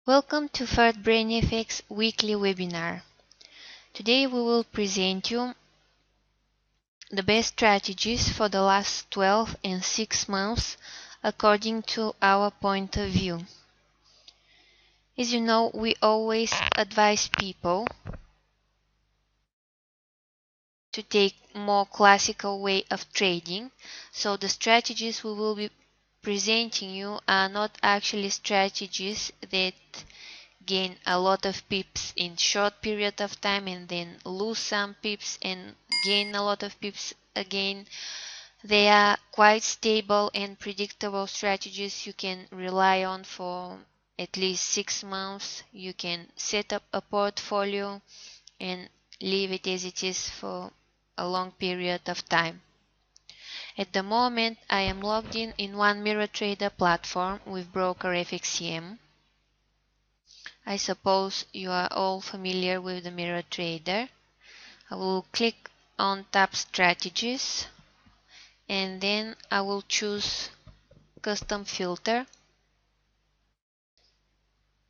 Welcome to ThirdBrainFx weekly webinar. Today we will present you the best strategies for the last 12 and 6 months according to our point of view. As you know, we always advise people to take more classical way of trading, so the strategies we will be presenting you are not actually strategies that gain a lot of pips in short period of time and then lose some pips and gain a lot of pips again. They are quite stable and predictable strategies you can rely on for at least 6 months. You can set up a portfolio and leave it as it is for a long period of time. At the moment I am logged in one MirrorTrader platform with broker FXCM. I suppose you are all familiar with the MirrorTrader. I will click on Tab Strategies and then I will choose Custom Filter,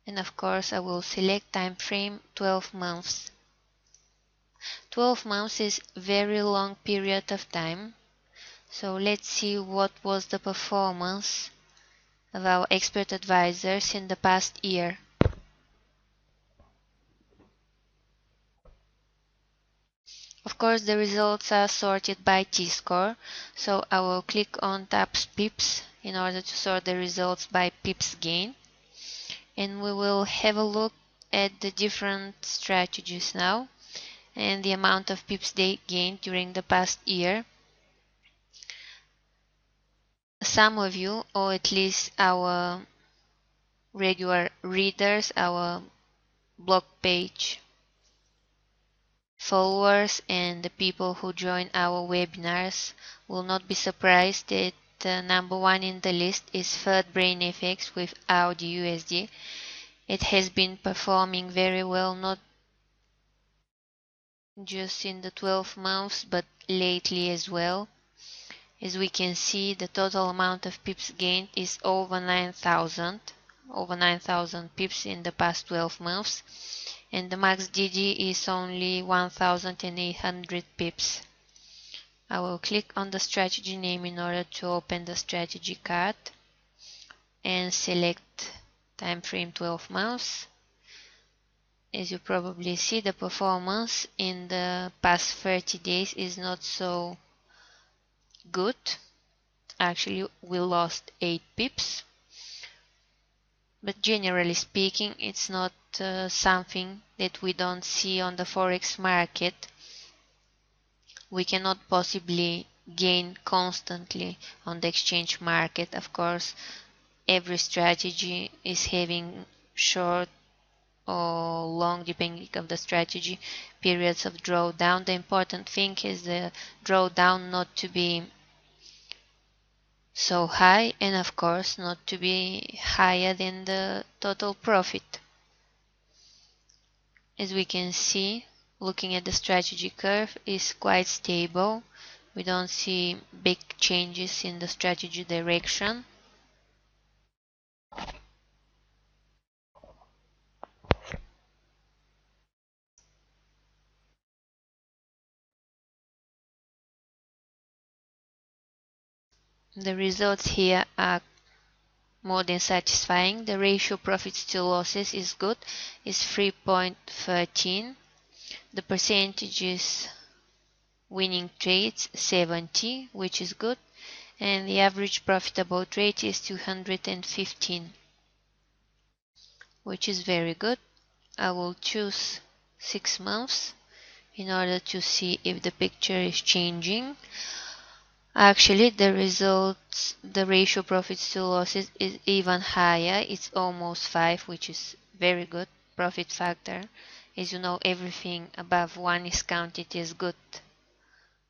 and of course I will select time frame 12 months. 12 months is very long period of time, so let's see what was the performance of our expert advisors in the past year. Of course, the results are sorted by T-score, so I will click on Tab Pips in order to sort the results by pips gain. And we will have a look at the different strategies now and the amount of pips they gained during the past year. Some of you, or at least our regular readers, our blog page followers and the people who join our webinars, will not be surprised that number one in the list is ThirdBrainFx with AUD/USD. It has been performing very well, not just in the 12 months but lately as well. As we can see, the total amount of pips gained is over 9,000 pips in the past 12 months, and the max DD is only 1,800 pips. I will click on the strategy name in order to open the strategy card and select time frame 12 months. As you probably see, the performance in the past 30 days is not so good. Actually, we lost 8 pips. But generally speaking, it's not something that we don't see on the forex market. We cannot possibly gain constantly on the exchange market. Of course, every strategy is having short or long, depending on the strategy, periods of drawdown. The important thing is the drawdown not to be so high, and of course not to be higher than the total profit. As we can see, looking at the strategy curve, is quite stable. We don't see big changes in the strategy direction. The results here are more than satisfying. The ratio profits to losses is good, is 3.13. The percentages winning trades 70, which is good, and the average profitable trade is 215, which is very good. I will choose 6 months in order to see if the picture is changing. Actually, the results, the ratio profits to losses is even higher. It's almost 5, which is very good profit factor. As you know, everything above 1 is counted as good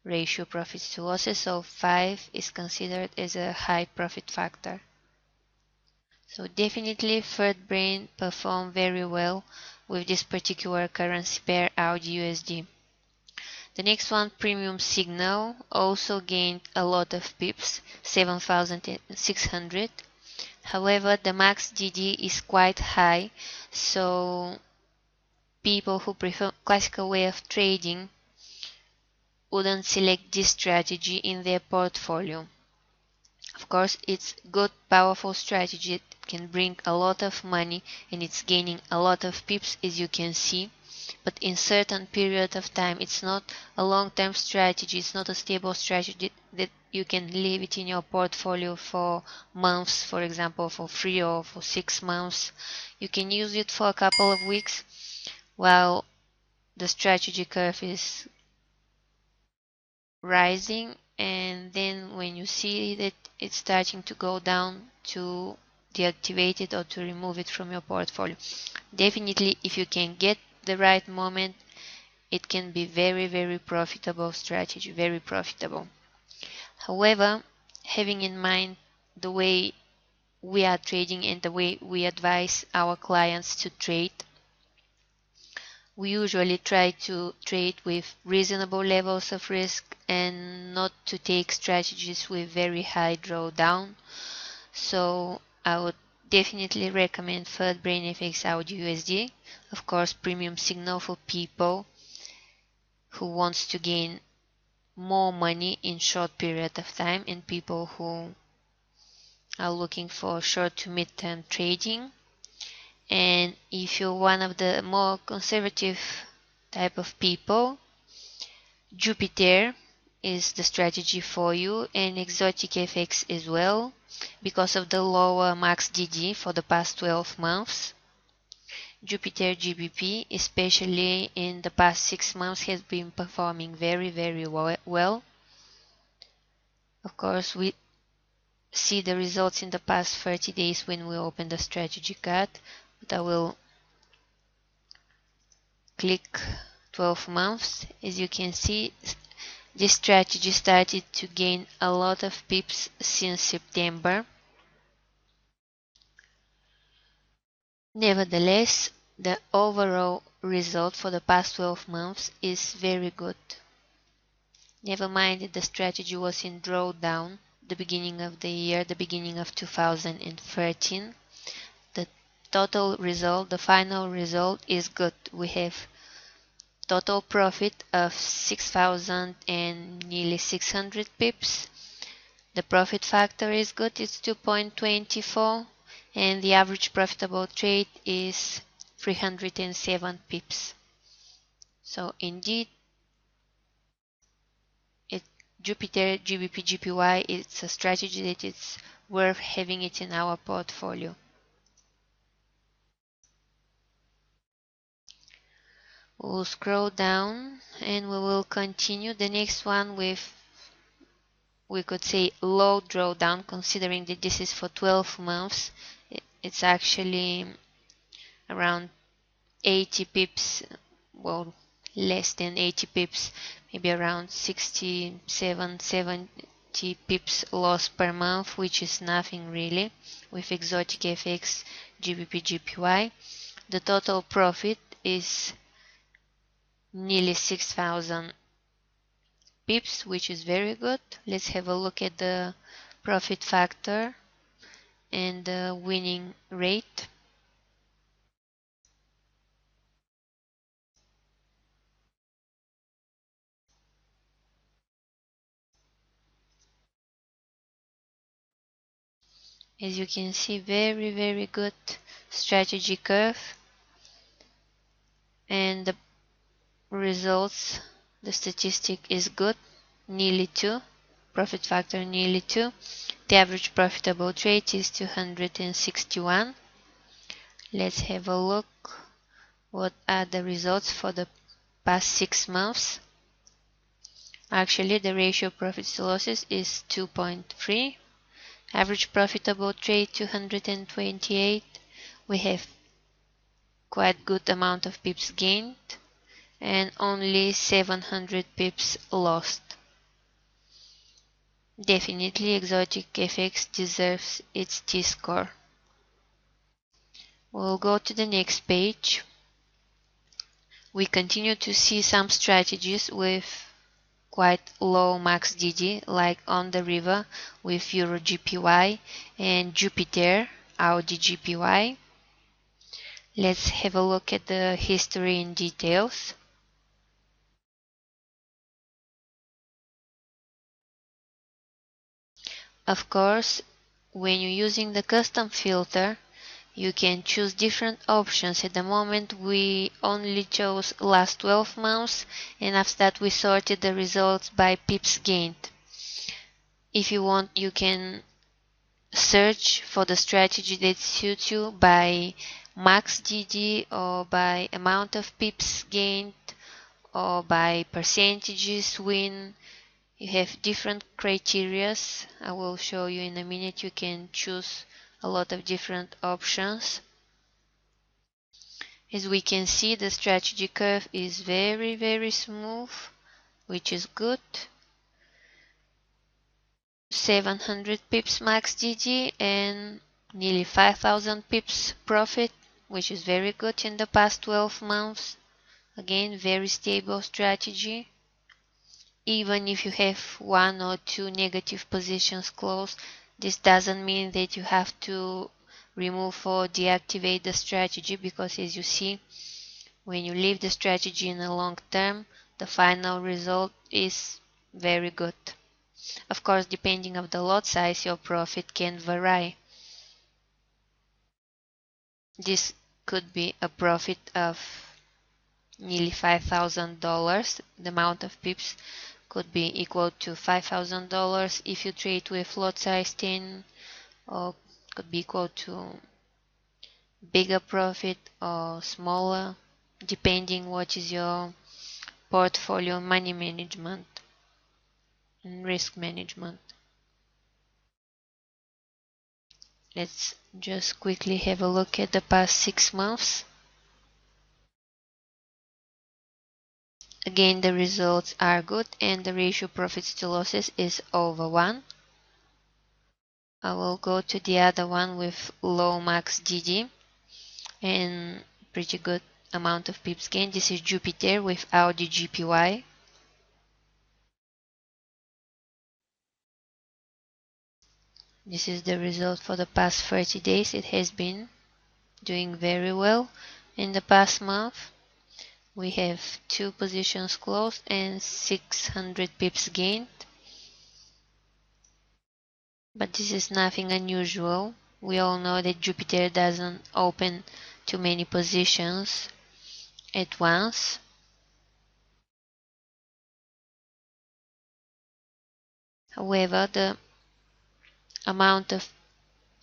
ratio profits to losses, so 5 is considered as a high profit factor. So definitely ThirdBrain performed very well with this particular currency pair AUD/USD. The next one, Premium Signal, also gained a lot of pips, 7,600. However, the max DD is quite high, so people who prefer classical way of trading wouldn't select this strategy in their portfolio. Of course, it's good, powerful strategy. It can bring a lot of money and it's gaining a lot of pips, as you can see. But in certain period of time, it's not a long-term strategy. It's not a stable strategy that you can leave it in your portfolio for months, for example, for 3 or for 6 months. You can use it for a couple of weeks while the strategy curve is rising, and then when you see that it's starting to go down, to deactivate it or to remove it from your portfolio. Definitely, if you can get the right moment, it can be very profitable strategy, very profitable. However, having in mind the way we are trading and the way we advise our clients to trade, we usually try to trade with reasonable levels of risk and not to take strategies with very high drawdown. So I would definitely recommend ThirdBrainFx Audio USD. Of course, premium signal for people who wants to gain more money in short period of time and people who are looking for short to mid-term trading. And if you're one of the more conservative type of people, Jupiter is the strategy for you, and Exotic FX as well, because of the lower max DD for the past 12 months. Jupiter GBP, especially in the past 6 months, has been performing very well. Of course, we see the results in the past 30 days when we open the strategy card, but I will click 12 months. As you can see, this strategy started to gain a lot of pips since September. Nevertheless, the overall result for the past 12 months is very good. Never mind that the strategy was in drawdown the beginning of the year, the beginning of 2013. The total result, the final result is good. We have total profit of 6,000 and nearly 600 pips. The profit factor is good, it's 2.24, and the average profitable trade is 307 pips. So indeed, Jupiter GBP GPY, it's a strategy that it's worth having it in our portfolio. We'll scroll down and we will continue the next one with, we could say, low drawdown, considering that this is for 12 months. It's actually around 80 pips, well, less than 80 pips, maybe around 67, 70 pips loss per month, which is nothing really, with Exotic FX GBP GPY. The total profit is nearly 6,000 pips, which is very good. Let's have a look at the profit factor and the winning rate. As you can see, very good strategy curve, and the results, the statistic is good, nearly 2, profit factor nearly 2. The average profitable trade is 261. Let's have a look what are the results for the past 6 months. Actually, the ratio of profits to losses is 2.3. Average profitable trade 228. We have quite good amount of pips gained and only 700 pips lost. Definitely Exotic FX deserves its T-score. We'll go to the next page. We continue to see some strategies with quite low max DD, like on the river with Euro GPY and Jupiter Audi GPY. Let's have a look at the history in details. Of course, when you're using the custom filter, you can choose different options. At the moment we only chose last 12 months, and after that we sorted the results by pips gained. If you want, you can search for the strategy that suits you by max DD or by amount of pips gained or by percentages win. You have different criterias. I will show you in a minute. You can choose a lot of different options. As we can see, the strategy curve is very smooth, which is good. 700 pips max DD and nearly 5000 pips profit, which is very good in the past 12 months. Again, very stable strategy. Even if you have one or two negative positions closed, this doesn't mean that you have to remove or deactivate the strategy, because as you see, when you leave the strategy in a long term, the final result is very good. Of course, depending on the lot size, your profit can vary. This could be a profit of nearly $5,000. The amount of pips could be equal to $5,000 if you trade with lot size 10, or could be equal to bigger profit or smaller, depending what is your portfolio money management and risk management. Let's just quickly have a look at the past 6 months. Again, the results are good and the ratio profits to losses is over 1. I will go to the other one with low max DD and pretty good amount of pips gain. This is Jupiter with Audi GPY. This is the result for the past 30 days. It has been doing very well. In the past month, we have 2 positions closed and 600 pips gained. But this is nothing unusual. We all know that Jupiter doesn't open too many positions at once. However, the amount of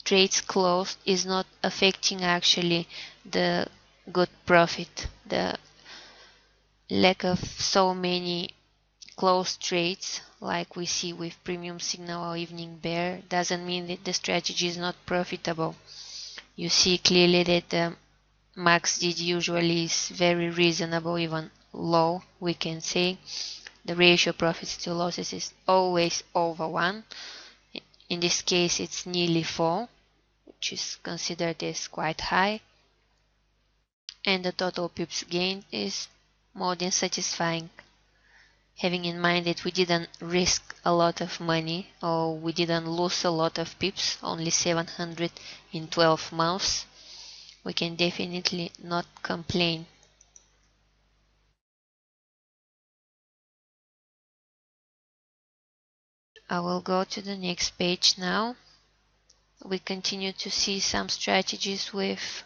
trades closed is not affecting actually the good profit. The lack of so many closed trades like we see with premium signal or evening bear doesn't mean that the strategy is not profitable. You see clearly that the max DD usually is very reasonable, even low, we can say. The ratio profits to losses is always over 1. In this case it's nearly 4, which is considered as quite high, and the total pips gained is more than satisfying, having in mind that we didn't risk a lot of money or we didn't lose a lot of pips, only 700 in 12 months. We can definitely not complain. I will go to the next page now. We continue to see some strategies with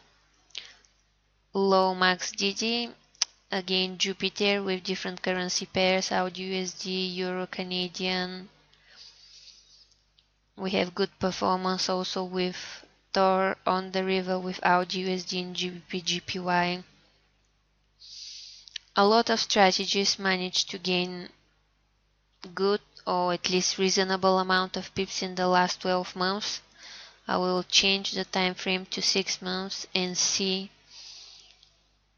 low max DD. Again, Jupiter with different currency pairs, Audi USD, Euro Canadian. We have good performance also with Thor on the river with Audi USD and GBP GPY. A lot of strategies managed to gain good or at least reasonable amount of pips in the last 12 months. I will change the time frame to 6 months and see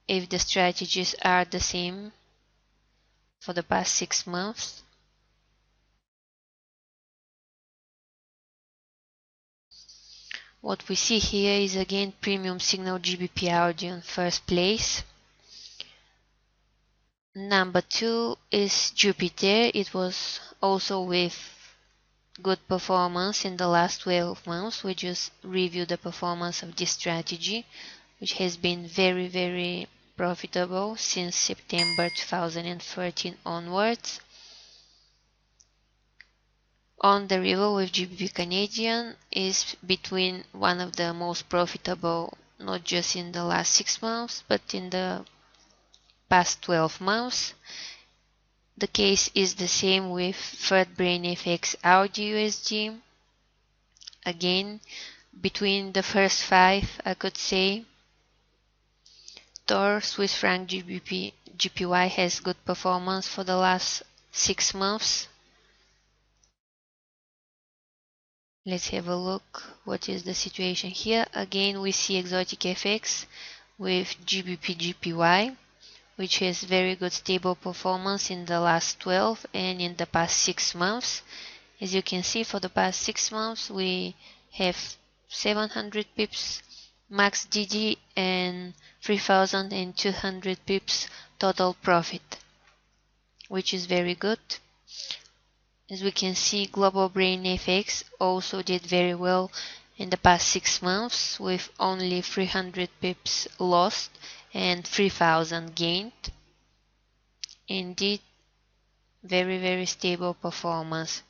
if the strategies are the same for the past 6 months. What we see here is again premium signal GBP Audi in first place. Number 2 is Jupiter. It was also with good performance in the last 12 months. We just reviewed the performance of this strategy, which has been very profitable since September 2013 onwards. On the river with GBP Canadian is between one of the most profitable, not just in the last 6 months, but in the past 12 months. The case is the same with ThirdBrainFx AUD Again, between the first 5, I could say. Tor Swiss franc GBP GPY has good performance for the last 6 months. Let's have a look what is the situation here. Again, we see exotic FX with GBP GPY, which has very good stable performance in the last 12 and in the past 6 months. As you can see, for the past 6 months we have 700 pips max DD and 3200 pips total profit, which is very good. As we can see, Global Brain FX also did very well in the past 6 months with only 300 pips lost and 3000 gained. Indeed, very stable performance.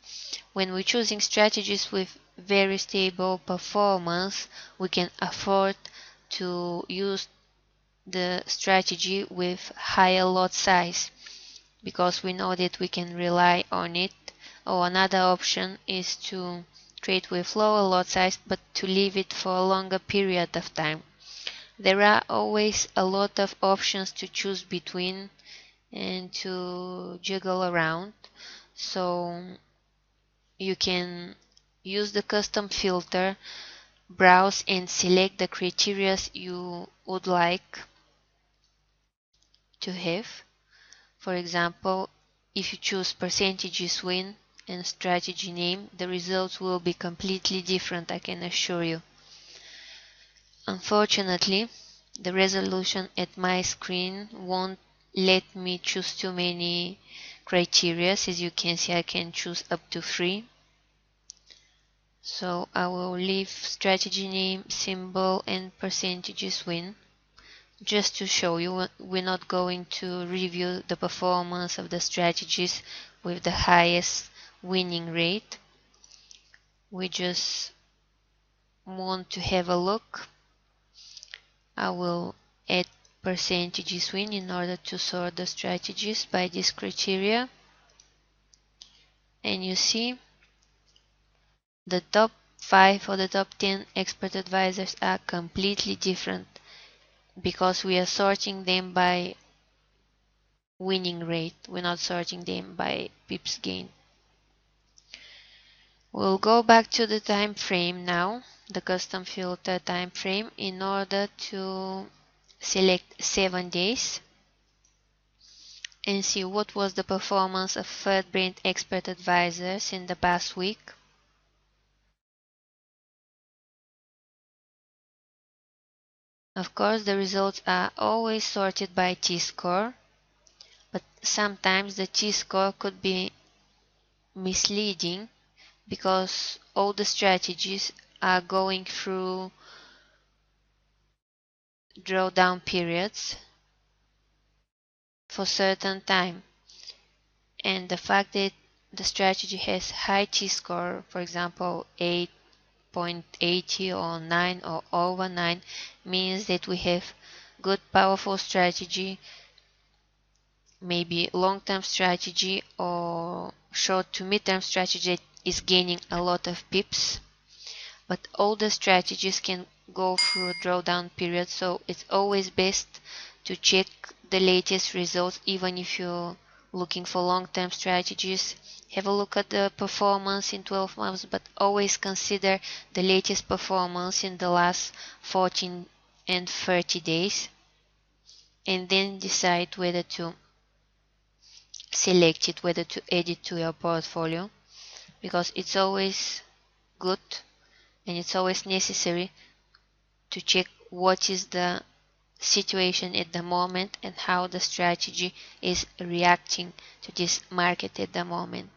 When we're choosing strategies with very stable performance, we can afford to use the strategy with higher lot size because we know that we can rely on it. Or another option is to trade with lower lot size but to leave it for a longer period of time. There are always a lot of options to choose between and to juggle around, so you can use the custom filter, browse and select the criteria you would like to have. For example, if you choose percentages win and strategy name, the results will be completely different, I can assure you. Unfortunately, the resolution at my screen won't let me choose too many criteria. As you can see, I can choose up to 3. So I will leave strategy name, symbol and percentages win. Just to show you, we're not going to review the performance of the strategies with the highest winning rate. We just want to have a look. I will add percentages win in order to sort the strategies by this criteria. And you see the top 5 or the top 10 expert advisors are completely different because we are sorting them by winning rate. We're not sorting them by pips gain. We'll go back to the time frame now, the custom filter time frame, in order to select 7 days and see what was the performance of third brain expert advisors in the past week. Of course, the results are always sorted by T-score, but sometimes the T-score could be misleading because all the strategies are going through drawdown periods for certain time, and the fact that the strategy has high T-score, for example 8.80 or 9 or over 9, means that we have good powerful strategy, maybe long-term strategy or short to mid-term strategy that is gaining a lot of pips. But all the strategies can go through a drawdown period, so it's always best to check the latest results. Even if you're looking for long-term strategies, have a look at the performance in 12 months, but always consider the latest performance in the last 14 and 30 days, and then decide whether to select it, whether to add it to your portfolio, because it's always good and it's always necessary to check what is the situation at the moment and how the strategy is reacting to this market at the moment.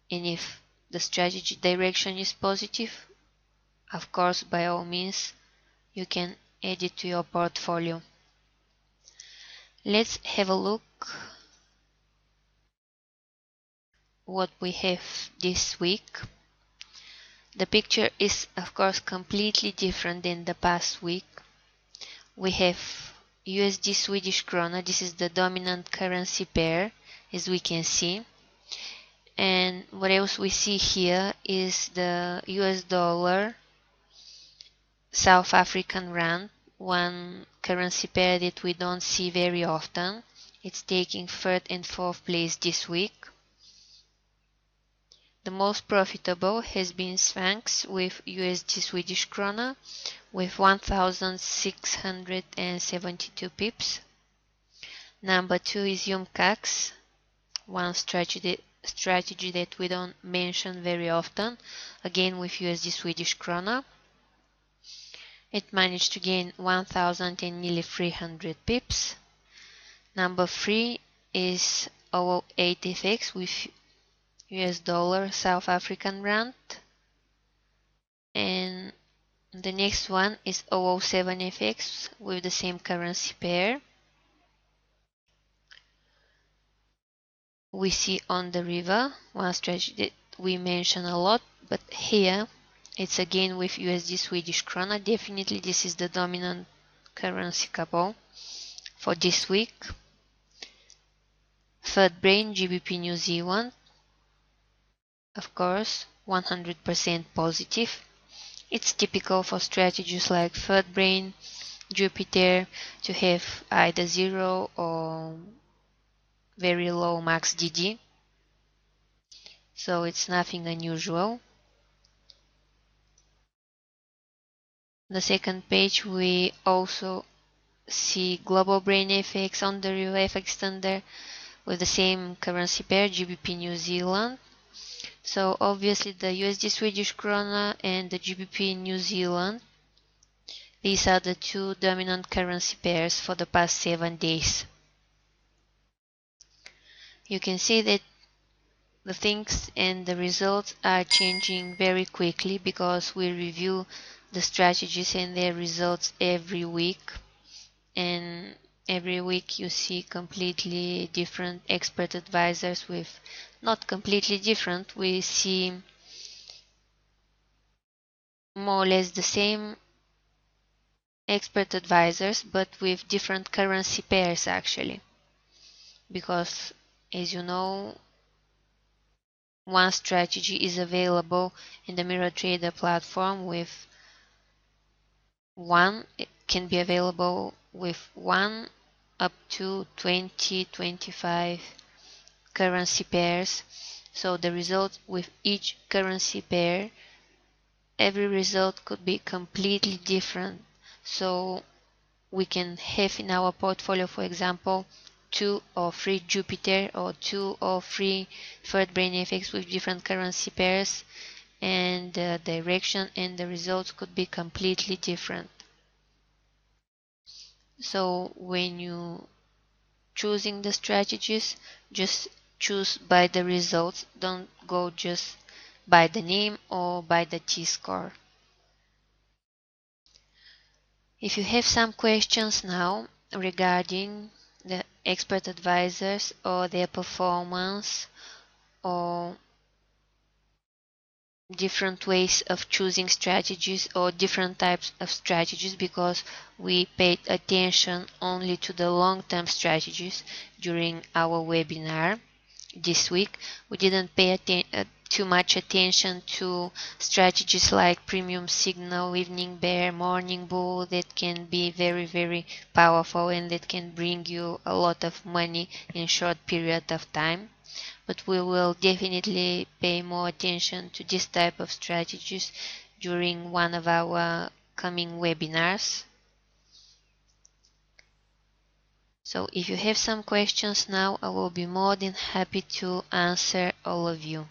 And if the strategy direction is positive, of course, by all means, you can add it to your portfolio. Let's have a look what we have this week. The picture is of course completely different than the past week. We have USD Swedish krona. This is the dominant currency pair, as we can see. And what else we see here is the US dollar, South African rand, one currency pair that we don't see very often. It's taking third and fourth place this week. The most profitable has been Swanx with USD Swedish krona with 1,672 pips. Number 2 is Yumcax, one strategy that we don't mention very often, again with USD Swedish krona. It managed to gain 1,000 and nearly 300 pips. Number 3 is 008FX with US dollar, South African rand. And the next one is 007FX with the same currency pair. We see on the river one strategy that we mention a lot, but here it's again with USD Swedish krona. Definitely this is the dominant currency couple for this week. Third Brain GBP New Zealand, of course 100% positive. It's typical for strategies like Third Brain, Jupiter to have either 0 or very low max DD, so it's nothing unusual. The second page we also see Global Brain FX on the real FX standard with the same currency pair GBP New Zealand. So obviously the USD Swedish krona and the GBP New Zealand, these are the two dominant currency pairs for the past 7 days. You can see that the things and the results are changing very quickly because we review the strategies and their results every week, and every week you see completely different expert advisors with, not completely different, we see more or less the same expert advisors but with different currency pairs actually, because as you know, one strategy is available in the Mirror Trader platform with one, it can be available with 1 up to 20, 25 currency pairs. So the result with each currency pair, every result could be completely different. So we can have in our portfolio, for example, 2 or 3 Jupiter or 2 or 3 Third Brain FX with different currency pairs, and the direction and the results could be completely different. So when you choosing the strategies, just choose by the results, don't go just by the name or by the T-score. If you have some questions now regarding the expert advisors or their performance or different ways of choosing strategies or different types of strategies, because we paid attention only to the long-term strategies during our webinar this week. We didn't pay too much attention to strategies like premium signal, evening bear, morning bull that can be very powerful and that can bring you a lot of money in short period of time. But we will definitely pay more attention to this type of strategies during one of our coming webinars. So if you have some questions now, I will be more than happy to answer all of you.